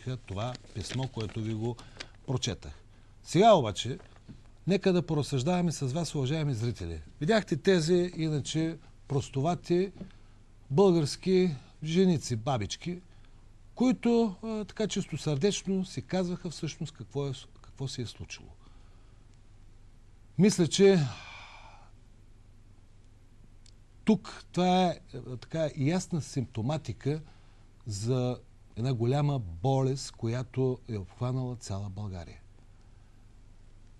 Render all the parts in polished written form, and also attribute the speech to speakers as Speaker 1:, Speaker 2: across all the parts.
Speaker 1: написаха това писмо, което ви го прочетах. Сега обаче, нека да поразсъждаваме с вас, уважаеми зрители. Видяхте тези, иначе простовати български женици, бабички, които така чистосърдечно си казваха всъщност какво се е случило. Мисля, че тук това е така ясна симптоматика за една голяма болест, която е обхванала цяла България.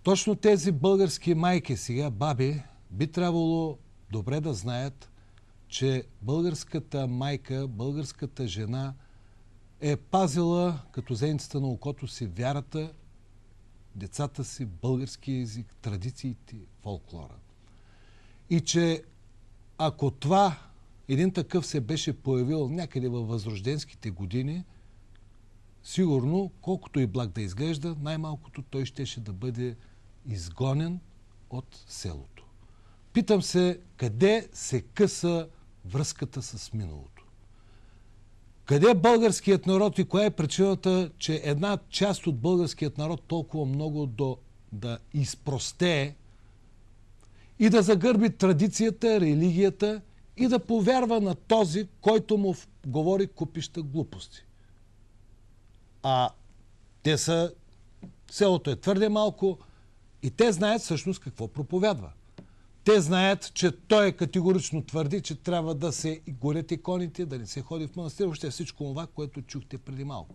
Speaker 1: Точно тези български майки, сега баби, би трябвало добре да знаят, че българската майка, българската жена е пазила като зеницата на окото си вярата, децата си, български език, традициите, фолклора. И че ако един такъв се беше появил някъде във възрожденските години, сигурно, колкото и благ да изглежда, най-малкото той щеше да бъде изгонен от селото. Питам се, къде се къса връзката с миналото? Къде е българският народ и коя е причината, че една част от българският народ толкова много да изпростее и да загърби традицията, религията и да повярва на този, който му говори купища глупости? А селото е твърде малко и те знаят всъщност какво проповядва. Те знаят, че той категорично твърди, че трябва да се горят иконите, да не се ходи в манастир, въобще всичко това, което чухте преди малко.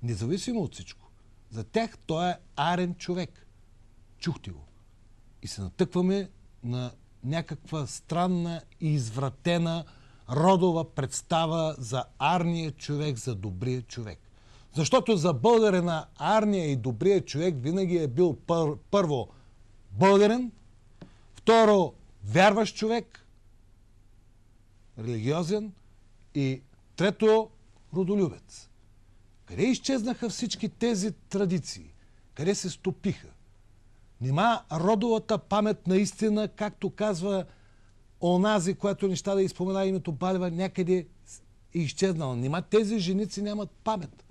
Speaker 1: Независимо от всичко. За тях той е арен човек. Чухте го. И се натъкваме на някаква странна и извратена родова представа за арния човек, за добрия човек. Защото за българина арния и добрия човек винаги е бил първо българин, второ вярващ човек, религиозен и трето родолюбец. Къде изчезнаха всички тези традиции? Къде се стопиха? Нима родовата памет наистина, както казва онази, която неща да изпомена името Балева, някъде е изчезнала. Нима тези женици нямат памет.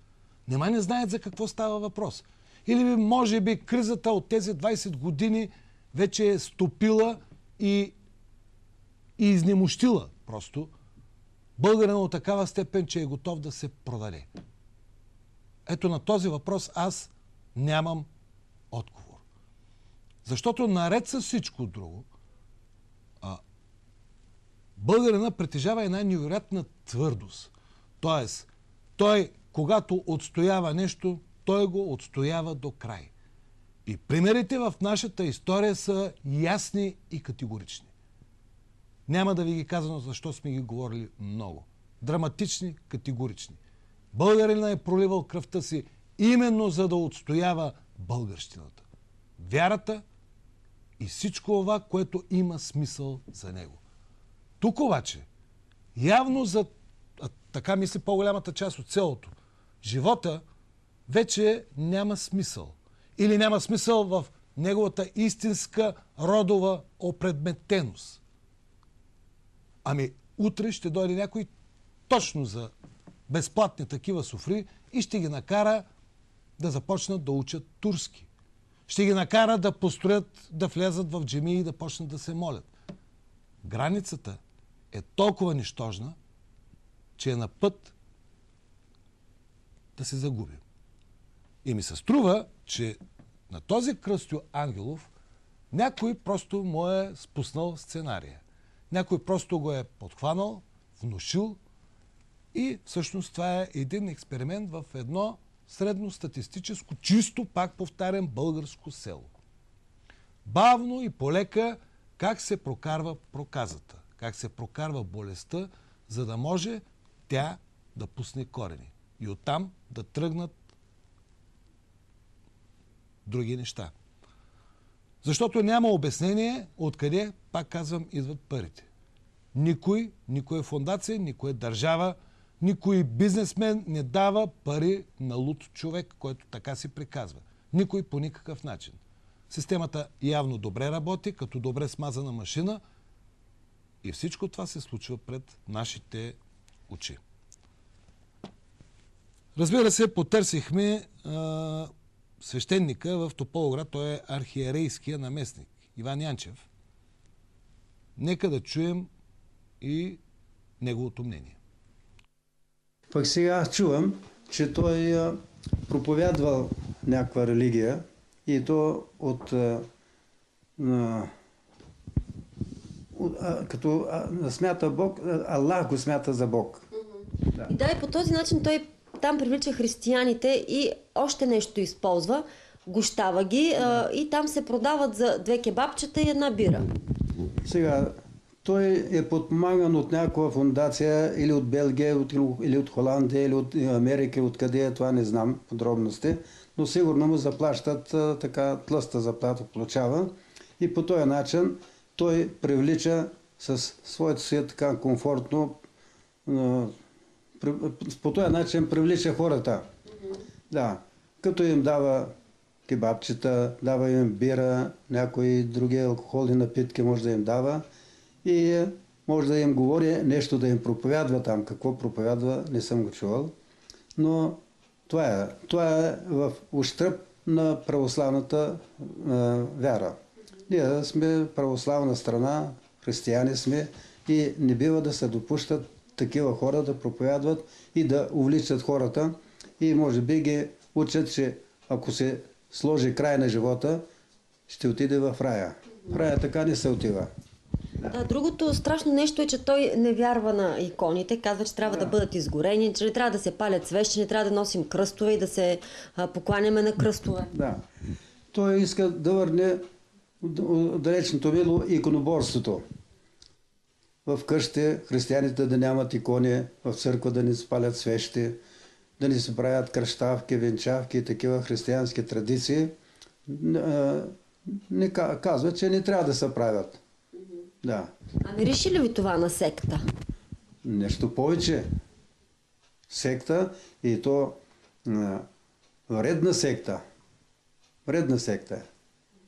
Speaker 1: Нима не знаят за какво става въпрос. Или може би кризата от тези 20 години вече е стопила и изнемощила просто българина от такава степен, че е готов да се продаде. Ето на този въпрос аз нямам отговор. Защото наред с всичко друго, българина притежава една невероятна твърдост. Тоест, той, когато отстоява нещо, той го отстоява до край. И примерите в нашата история са ясни и категорични. Няма да ви ги казвам, защо сме ги говорили много. Драматични, категорични. Българина е проливал кръвта си именно за да отстоява българщината. Вярата и всичко това, което има смисъл за него. Тук обаче, явно така мисли по-голямата част от селото, живота вече няма смисъл. Или няма смисъл в неговата истинска родова опредметеност. Ами утре ще дойде някой точно за безплатни такива суфри и ще ги накара да започнат да учат турски. Ще ги накара да построят, да влязат в джемии и да почнат да се молят. Границата е толкова нищожна, че е на път да се загуби. И ми се струва, че на този Кръстю Ангелов някой просто му е спуснал сценария. Някой просто го е подхванал, внушил и всъщност това е един експеримент в едно средностатистическо, чисто, пак повтарям, българско село. Бавно и полека как се прокарва проказата, как се прокарва болестта, за да може тя да пусне корени. И оттам да тръгнат други неща. Защото няма обяснение откъде, пак казвам, идват парите. Никоя фондация, никоя държава, никой бизнесмен не дава пари на луд човек, който така си приказва. Никой по никакъв начин. Системата явно добре работи, като добре смазана машина и всичко това се случва пред нашите очи. Разбира се, потърсихме свещеника в Тополовград, той е архиерейския наместник, Иван Янчев. Нека да чуем и неговото мнение.
Speaker 2: Пък сега чувам, че той проповядвал някаква религия и то като смята Бог, Аллах го смята за Бог.
Speaker 3: И да, и по този начин той там привлича християните и още нещо използва, гощава ги и там се продават за 2 кебабчета и 1 бира.
Speaker 2: Сега, той е подпомаган от някаква фундация или от Белгия, или от Холандия, или от Америка, откъде е, това не знам подробности, но сигурно му заплащат така тлъста заплата получава и по този начин той привлича със своето си така комфортно, по този начин привлича хората. Да, като им дава кебабчета, дава им бира, някои други алкохолни напитки може да им дава и може да им говори нещо, да им проповядва там. Какво проповядва, не съм го чувал. Но това е в ущръб на православната вяра. Ние сме православна страна, християни сме и не бива да се допущат такива хора да проповядват и да увличат хората и може би ги учат, че ако се сложи край на живота, ще отиде в рая. В рая така не се отива.
Speaker 3: Да, другото страшно нещо е, че той не вярва на иконите, казва, че трябва да бъдат изгорени, че не трябва да се палят свещи, не трябва да носим кръстове и да се покланяме на кръстове.
Speaker 2: Да. Той иска да върне далечното минало иконоборството. В къщи християните да нямат икони, в църква да не спалят свещи, да не се правят кръщавки, венчавки и такива християнски традиции. Не казва, че не трябва да се правят. Да.
Speaker 3: А мириши ли ви това на секта?
Speaker 2: Нещо повече. Секта и то вредна секта. Вредна секта.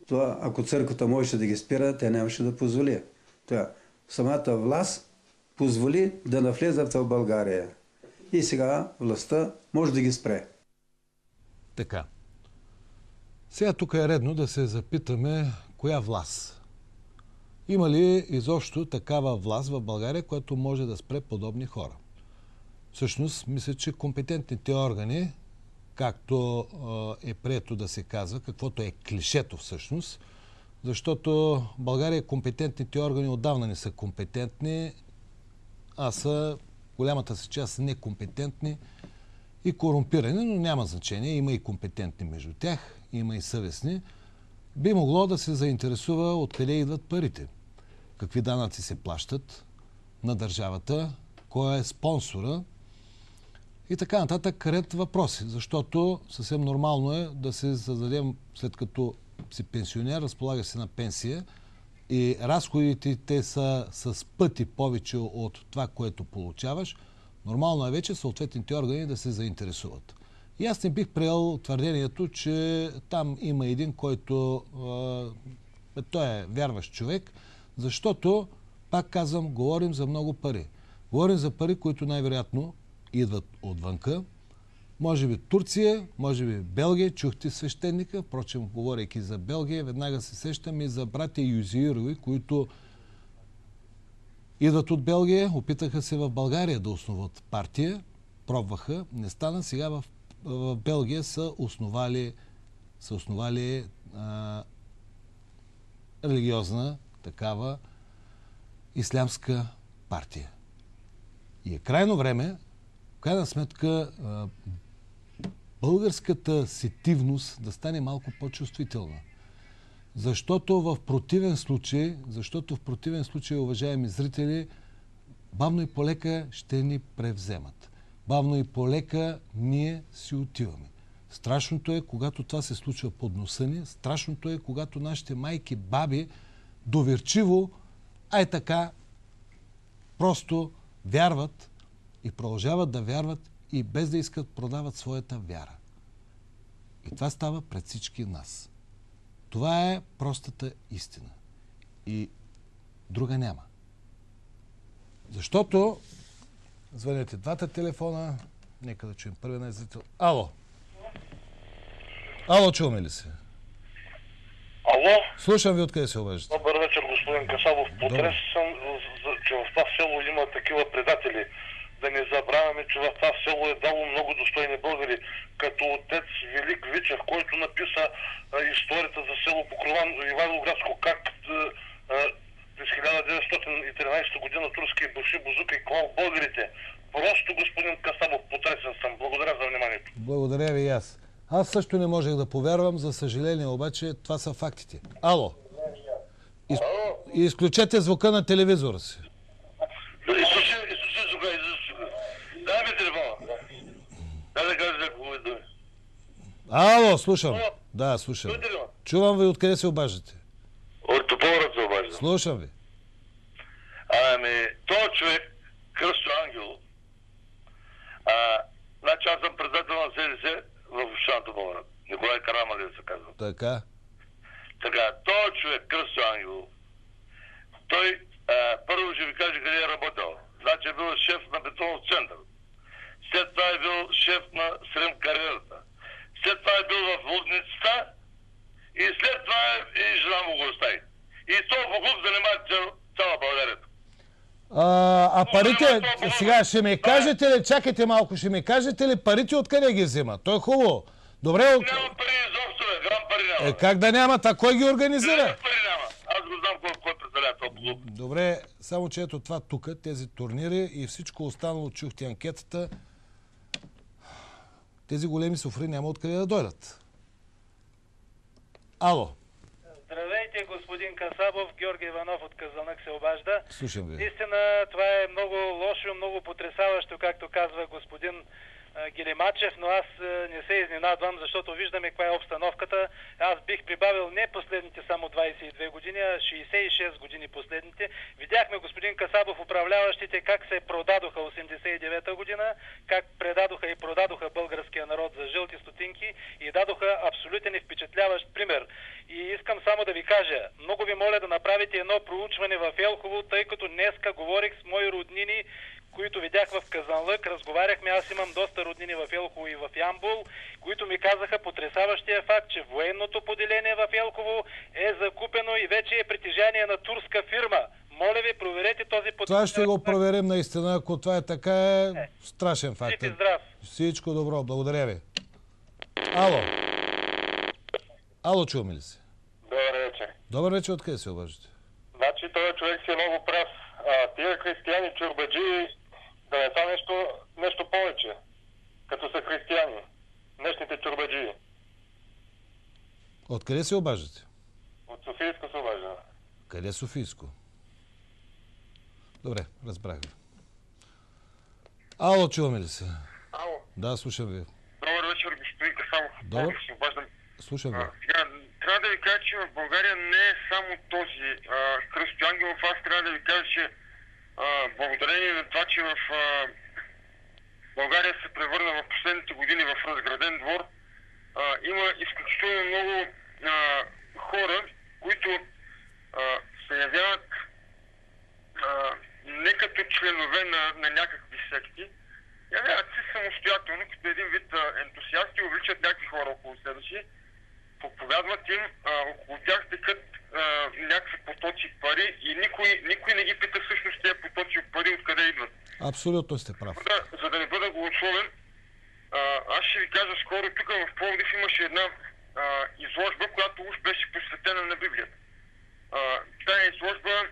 Speaker 2: Това, ако църквата можеше да ги спира, тя нямаше да позволи. Това, самата власт позволи да навлезат в България. И сега властта може да ги спре.
Speaker 1: Така. Сега тук е редно да се запитаме коя власт. Има ли изобщо такава власт в България, която може да спре подобни хора? Всъщност, мисля, че компетентните органи, както е прието да се казва, каквото е клишето всъщност, защото в България компетентните органи отдавна не са компетентни, а са голямата си част са некомпетентни и корумпирани, но няма значение. Има и компетентни между тях, има и съвестни. Би могло да се заинтересува откъде идват парите. Какви данъци се плащат на държавата, кой е спонсора и така нататък ред въпроси. Защото съвсем нормално е да се зададем, след като си пенсионер, разполага се на пенсия и разходите те са с пъти повече от това, което получаваш, нормално е вече съответните органи да се заинтересуват. И аз не бих приел твърдението, че там има един, който той е вярващ човек, защото, пак казвам, говорим за много пари. Говорим за пари, които най-вероятно идват отвънка. Може би Турция, може би Белгия, чухте свещеника. Впрочем, говорейки за Белгия, веднага се сещам и за братя Юзиирови, които идват от Белгия, опитаха се в България да основат партия, пробваха, не стана. Сега в Белгия са основали религиозна такава ислямска партия. И е крайно време, в крайна сметка, българската сетивност да стане малко по-чувствителна. Защото в противен случай, уважаеми зрители, бавно и полека ще ни превземат. Бавно и полека ние си отиваме. Страшното е, когато това се случва под носа ни. Страшното е, когато нашите майки, баби доверчиво, така, просто вярват и продължават да вярват и без да искат продават своята вяра. И това става пред всички нас. Това е простата истина. И друга няма. Защото звънете двата телефона, Нека да чуем първия най-зрител. Ало! Ало, чуваме ли се?
Speaker 4: Ало?
Speaker 1: Слушам ви, откъде се обаждате.
Speaker 4: Добър вечер, господин Касабов. Потресен съм, че в това село има такива предатели. Да не забравяме, че в това село е дало много достойни българи, като отец Велик Вичев, който написа историята за село Покрован, Ивайловградско, как през 1913 година турски бивши бузука и клал българите. Просто, господин Касабов, потресен съм. Благодаря за вниманието.
Speaker 1: Благодаря ви и аз. Аз също не можех да повярвам, за съжаление, обаче това са фактите. Ало! Изключете звука на телевизора си.
Speaker 4: Изключи звука, дай ми телефона. Дай да кажа някакво думи.
Speaker 1: Ало, слушам. Да, слушам. Чувам ви, откъде се обаждате.
Speaker 4: От Тополовград се обаждам.
Speaker 1: Слушам ви.
Speaker 4: Ами, този човек, Кръсто Ангелов, значи аз съм председател на СДС в община Тополовград. Николай Карамалиев се казва.
Speaker 1: Така.
Speaker 4: Така, този човек, Кръсто Ангелов, той първо ще ви каже къде е работил. Значи е бил шеф на бетонов център. След това е бил шеф на срем кариерата. След това е бил в лудницата и след това и жена му го остави. И този боклук занимава цяла България.
Speaker 1: А парите, сега ще ми кажете ли, чакайте малко, ще ми кажете ли парите откъде ги взима? То е хубаво. Добре,
Speaker 4: Няма пари изобщо, грам пари няма.
Speaker 1: как да няма, та кой ги организира?
Speaker 4: Няма пари няма. Аз го знам кой представлява този боклук.
Speaker 1: Добре, само че ето това тук, тези турнири и всичко останало, чухте анкетата, тези големи софри няма откъде да дойдат. Ало.
Speaker 5: Здравейте, господин Касабов. Георги Иванов от Казанлък се обажда.
Speaker 1: Слушам ви.
Speaker 5: Наистина това е много лошо, много потресаващо, както казва господин Гилимачев, но аз не се изненадвам, защото виждаме каква е обстановката. Аз бих прибавил не последните само 22 години, а 66 години последните. Видяхме, господин Касабов, управляващите как се продадоха 89-та година, как предадоха и продадоха българския народ за жълти стотинки и дадоха абсолютен и впечатляващ пример. И искам само да ви кажа, много ви моля да направите едно проучване в Елхово, тъй като днеска говорих с мои роднини, които видях в Казанлък, разговаряхме, аз имам доста роднини в Елхово и в Ямбол, които ми казаха потресаващия факт, че военното поделение в Елхово е закупено и вече е притежание на турска фирма. Моля ви, проверете този потресаващ.
Speaker 1: Това ще го проверим наистина, ако това е така, е страшен факт.
Speaker 5: Жив и здрав.
Speaker 1: Всичко добро, благодаря ви. Ало. Ало, чуваме ли се?
Speaker 4: Добър вечер.
Speaker 1: Добър вечер, откъде се обаждате?
Speaker 4: Значи този човек си е много прав. Тия християни чорбаджи да не са нещо повече, като са християни. Днешните чорбаджи.
Speaker 1: Откъде се обаждате?
Speaker 4: От Софийско се обаждам.
Speaker 1: Къде е Софийско? Добре, разбрах ви. Ало, чуваме ли се?
Speaker 4: Ало.
Speaker 1: Да, слушам ви.
Speaker 4: Добър вечер, господин Касабов.
Speaker 1: Добър.
Speaker 4: Се обаждам.
Speaker 1: Слушам ви.
Speaker 4: Сега, трябва да ви кажа, че в България не е само този Кръсто Ангелов. Аз трябва да ви кажа, че благодарение на това, че в България се превърна в последните години в разграден двор, има изключително много хора, които се явяват не като членове на някакви секти, явяват се самостоятелно, като един вид ентусиасти, увличат някакви хора около себе си, проповядват им, около тях текат някакви потоци пари и никой не ги пита всъщност тези потоци от пари откъде идват.
Speaker 1: Абсолютно сте прав.
Speaker 4: За да не бъда голословен, аз ще ви кажа, скоро тук в Пловдив имаше една изложба, която уж беше посветена на Библията. Тая изложба,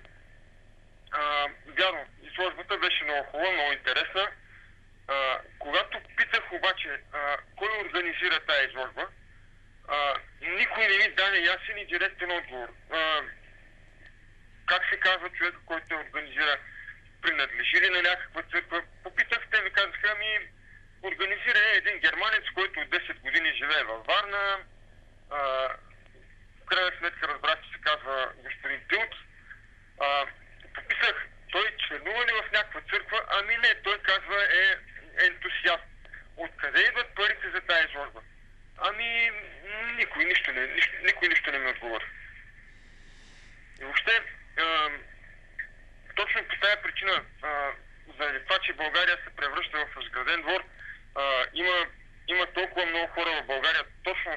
Speaker 4: вярно, изложбата беше много хубава, много интересна. Когато питах обаче кой организира тая изложба, никой не ми даде ясен и директен отговор. Как се казва човека, който организира? Принадлежи ли на някаква църква? Попитах, те ми казаха, ами организира един германец, който от 10 години живее във Варна. В крайна сметка разбрах, че се казва господин Тилт. Попитах, той членува ли в някаква църква? Ами не, той казва е ентусиаст. Откъде идват парите за тази изложба? Ами никой нищо не ми отговори. И въобще, точно по тази причина, заради това, че България се превръща в разграден двор,
Speaker 6: има толкова много хора в България, точно